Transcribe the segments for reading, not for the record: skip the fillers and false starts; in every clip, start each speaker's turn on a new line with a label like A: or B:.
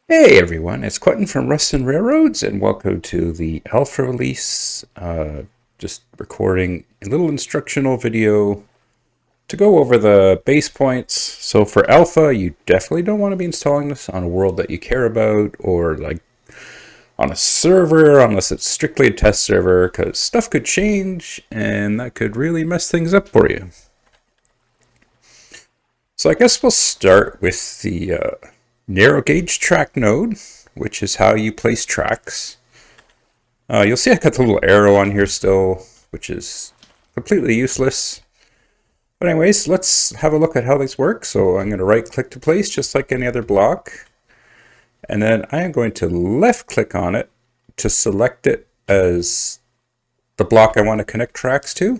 A: Hey everyone, it's Quentin from Rust Railroads, and welcome to the alpha release. Just recording a little instructional video to go over the base points. So for alpha, you definitely don't want to be installing this on a world that you care about, or like on a server, unless it's strictly a test server, because stuff could change, and that could really mess things up for you. So I guess we'll start with the narrow gauge track node, which is how you place tracks. You'll see I got the little arrow on here still, which is completely useless. But anyways, let's have a look at how these work. So I'm going to right click to place just like any other block. And then I am going to left click on it to select it as the block I want to connect tracks to.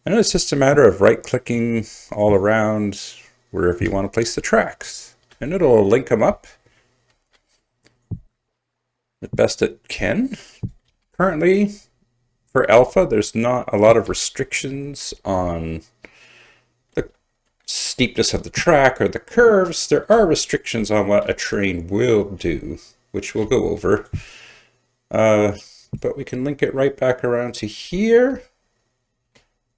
A: And it's just a matter of right clicking all around wherever you want to place the tracks. And it'll link them up the best it can. Currently, for alpha, there's not a lot of restrictions on the steepness of the track or the curves. There are restrictions on what a train will do, which we'll go over. But we can link it right back around to here.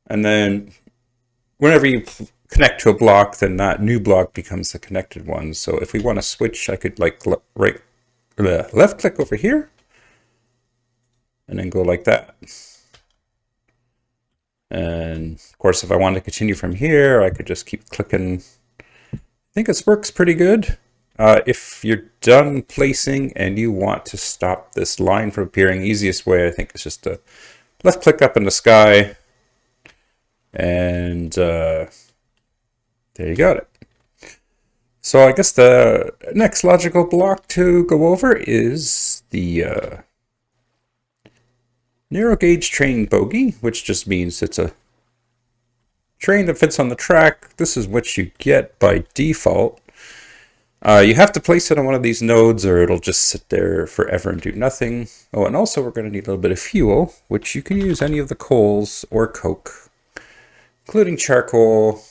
A: And then whenever you connect to a block, then that new block becomes the connected one. So if we want to switch, I could like left click over here and then go like that. And of course, if I want to continue from here, I could just keep clicking. I think this works pretty good. If you're done placing and you want to stop this line from appearing, easiest way I think is just to left click up in the sky, and there you got it. So I guess the next logical block to go over is the narrow gauge train bogey, which just means it's a train that fits on the track. This is what you get by default. You have to place it on one of these nodes or it'll just sit there forever and do nothing. Oh, and also we're going to need a little bit of fuel, which you can use any of the coals or coke, including charcoal.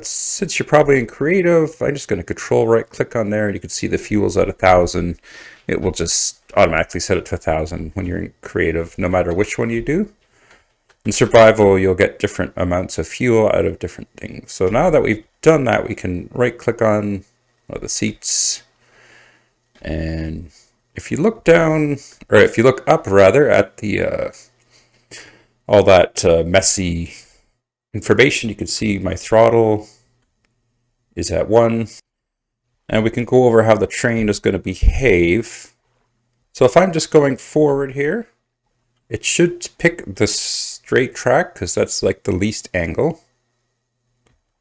A: Since you're probably in creative, I'm just going to control right click on there and you can see the fuel's at 1,000. It will just automatically set it to 1,000 when you're in creative, no matter which one you do. In survival, you'll get different amounts of fuel out of different things. So now that we've done that, we can right click on the seats. And if you look down, or if you look up rather, at the all that messy information, you can see my throttle is at 1. And we can go over how the train is going to behave. So if I'm just going forward here, it should pick the straight track because that's like the least angle.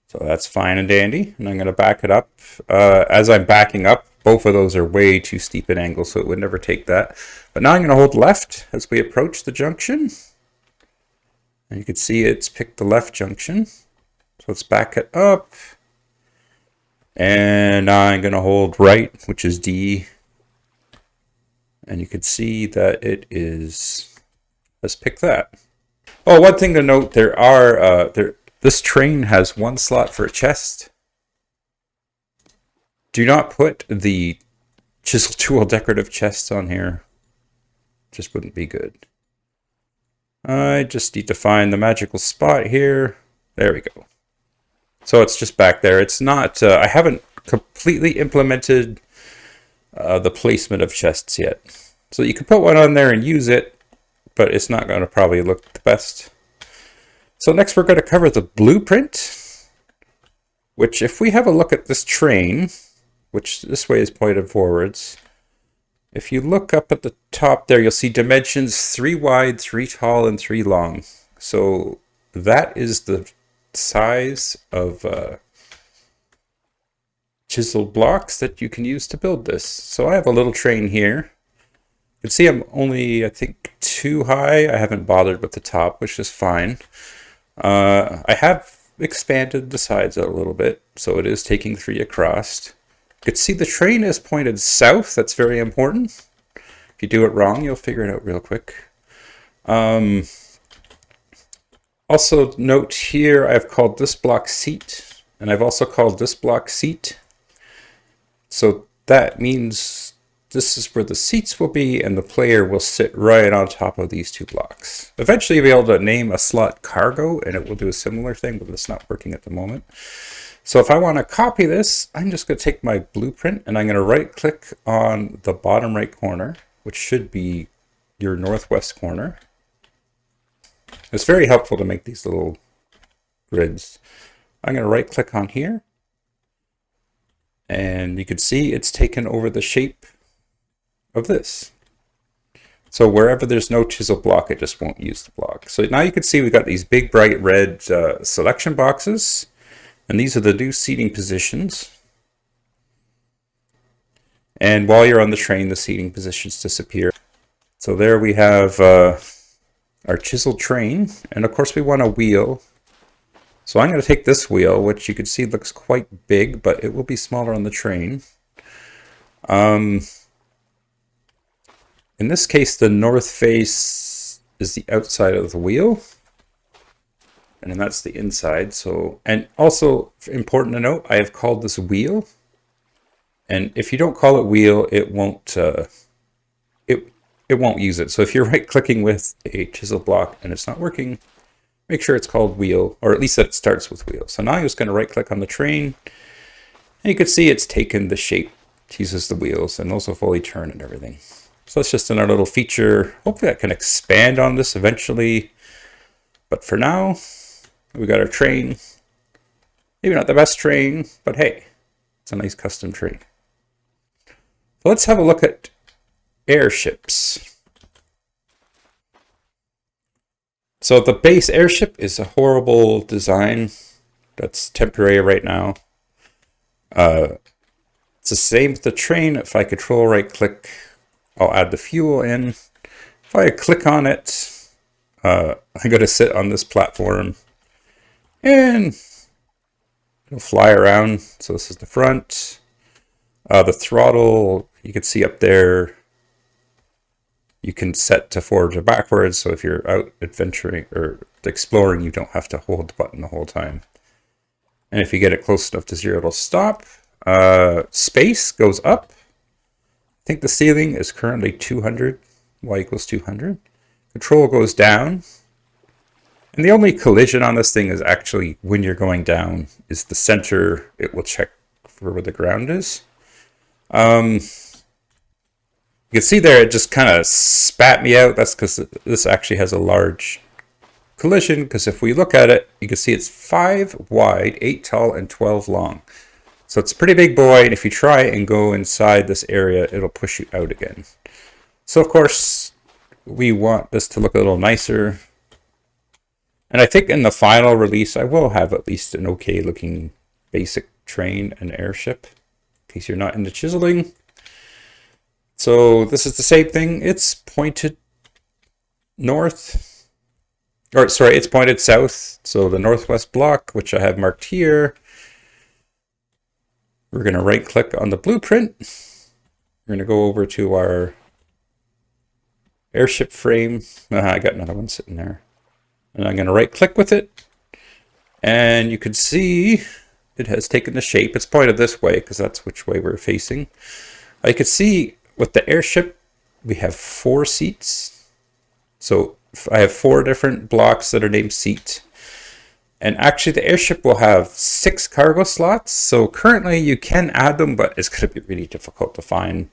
A: So that's fine and dandy. And I'm going to back it up. As I'm backing up, both of those are way too steep an angle, so it would never take that. But now I'm going to hold left as we approach the junction. And you can see it's picked the left junction. So let's back it up. And now I'm going to hold right, which is D. And you can see that it is, let's pick that. Oh, one thing to note, this train has one slot for a chest. Do not put the chisel tool decorative chests on here. Just wouldn't be good. I just need to find the magical spot here. There we go. So it's just back there. It's not, I haven't completely implemented the placement of chests yet. So you can put one on there and use it, but it's not going to probably look the best. So next we're going to cover the blueprint, which if we have a look at this train, which this way is pointed forwards, if you look up at the top there, you'll see dimensions 3 wide, 3 tall, and 3 long. So that is the size of chisel blocks that you can use to build this. So I have a little train here. You can see I'm only, I think, 2 high. I haven't bothered with the top, which is fine. I have expanded the sides a little bit, so it is taking 3 across. You can see the train is pointed south. That's very important. If you do it wrong, you'll figure it out real quick. Also note here, I've called this block seat, and I've also called this block seat. So that means this is where the seats will be, and the player will sit right on top of these two blocks. Eventually you'll be able to name a slot cargo, and it will do a similar thing, but it's not working at the moment. So if I want to copy this, I'm just going to take my blueprint, and I'm going to right click on the bottom right corner, which should be your northwest corner. It's very helpful to make these little grids. I'm going to right click on here, and you can see it's taken over the shape of this. So wherever there's no chisel block, it just won't use the block. So now you can see we've got these big bright red selection boxes, and these are the new seating positions. And while you're on the train, the seating positions disappear. So there we have our chiseled train, and of course we want a wheel. So I'm going to take this wheel, which you can see looks quite big, but it will be smaller on the train. In this case, the north face is the outside of the wheel, and then that's the inside. So, and also important to note, I have called this wheel, and if you don't call it wheel, it won't it won't use it. So if you're right clicking with a chisel block and it's not working, make sure it's called wheel, or at least that it starts with wheel. So now I'm just going to right click on the train, and you can see it's taken the shape. It uses the wheels, and those will fully turn and everything. So that's just another little feature. Hopefully I can expand on this eventually. But for now, we got our train. Maybe not the best train, but hey, it's a nice custom train. So let's have a look at airships. So the base airship is a horrible design that's temporary right now. It's the same with the train. If I control right click, I'll add the fuel in. If I click on it, I'm going to sit on this platform and it'll fly around. So this is the front. The throttle, you can see up there, you can set to forwards or backwards. So if you're out adventuring or exploring, you don't have to hold the button the whole time. And if you get it close enough to zero, it'll stop. Space goes up. I think the ceiling is currently 200, y equals 200. Control goes down. And the only collision on this thing is actually when you're going down is the center. It will check for where the ground is. You can see there it just kind of spat me out. That's because this actually has a large collision, because if we look at it, you can see it's 5 wide, 8 tall, and 12 long. So it's a pretty big boy, and if you try and go inside this area, it'll push you out again. So of course, we want this to look a little nicer. And I think in the final release, I will have at least an okay looking basic train and airship, in case you're not into chiseling. So this is the same thing. It's pointed north, or sorry, it's pointed south. So the northwest block, which I have marked here. We're going to right click on the blueprint. We're going to go over to our airship frame. I got another one sitting there. And I'm going to right click with it. And you can see it has taken the shape. It's pointed this way because that's which way we're facing. I can see with the airship, we have 4 seats. So I have 4 different blocks that are named seat. And actually the airship will have 6 cargo slots. So currently you can add them, but it's going to be really difficult to find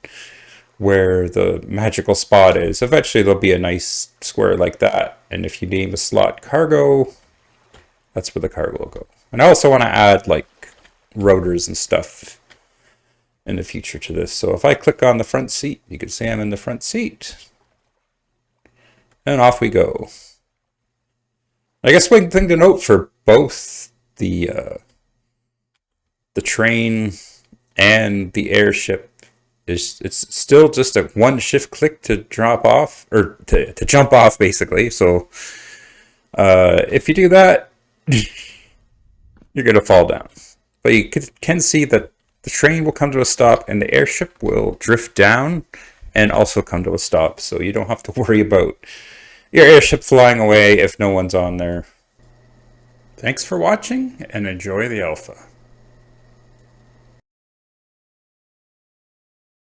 A: where the magical spot is. Eventually there'll be a nice square like that. And if you name a slot cargo, that's where the cargo will go. And I also want to add like rotors and stuff in the future to this. So if I click on the front seat, you can see I'm in the front seat. And off we go. I guess one thing to note for both the train and the airship is it's still just a 1 shift click to drop off, or to jump off basically. So if you do that, you're going to fall down. But you can see that the train will come to a stop and the airship will drift down and also come to a stop. So you don't have to worry about your airship flying away if no one's on there. Thanks for watching and enjoy the alpha.